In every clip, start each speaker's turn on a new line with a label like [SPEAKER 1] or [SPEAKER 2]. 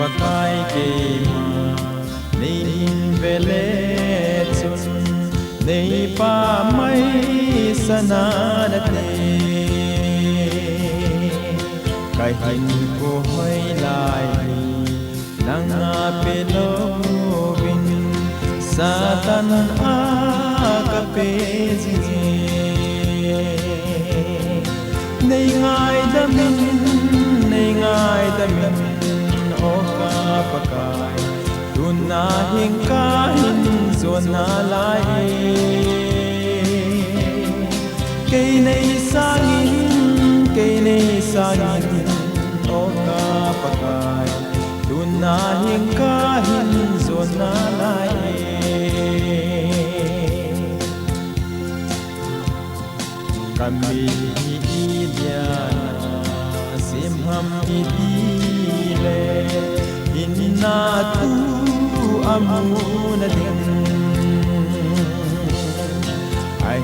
[SPEAKER 1] pakai ke nin vele chun nei pa mai sanadate kai hin ko hoi lai nang pe lo vin satan a ka pe ji nei ngai da min o ka pakai tun na hing ka hin zon na lai cây nei sangin o ka pakai tun na hing ka hin zon na lai kami idiana simham idile inna tu amuna din ai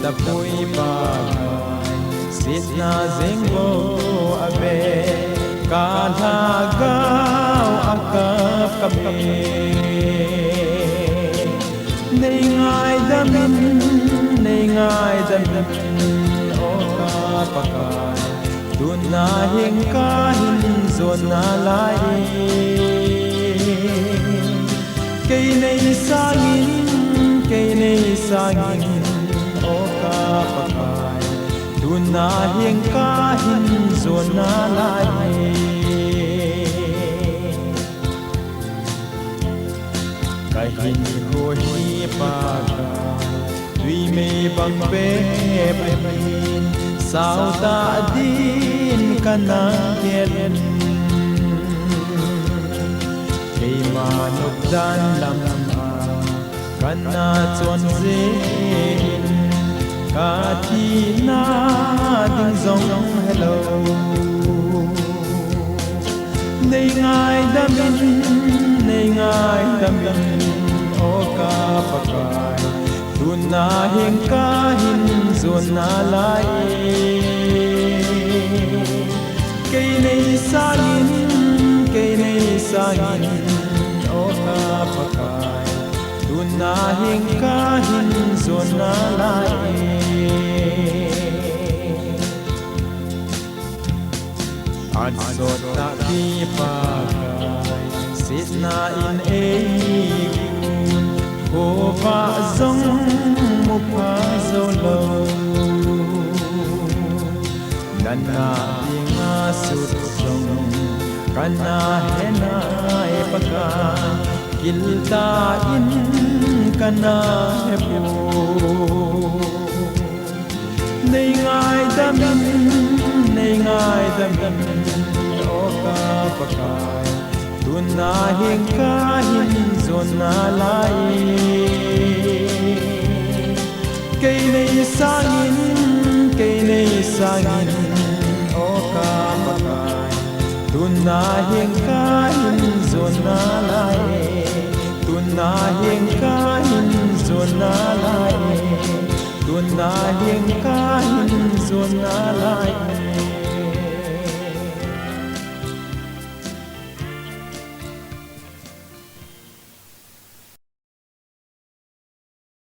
[SPEAKER 1] ta pui pa sit na zengbo ave ka tha gao akap kape nei ngai da min o ka pakai tun na hing ka hin zon na lai cây nei sangin o ka pakai tun na hing ka hin zon na lai kai hin ko hi pa tui me bang pe pin sao ta din kana ken cây manuk dan lam kana chon zin ka thi na ding zong hello nei ngai da min o ka pakai tun na hing ka hin zon na lai cây nei sangin o ka pakai tun na hing ka hin zon na lai an sot ta pi pakai sit na in e ho va zong mu pa zo lo nan na dinga sut zong kana hena e paka kilta in kana he pu nei ngai da min o ka pakai tun na hing ka hin zon na lai cây nei sangin o ka pakai tun na hing ka hin zon na lai tun na hing ka hin zon na lai tun na hing ka hin zon na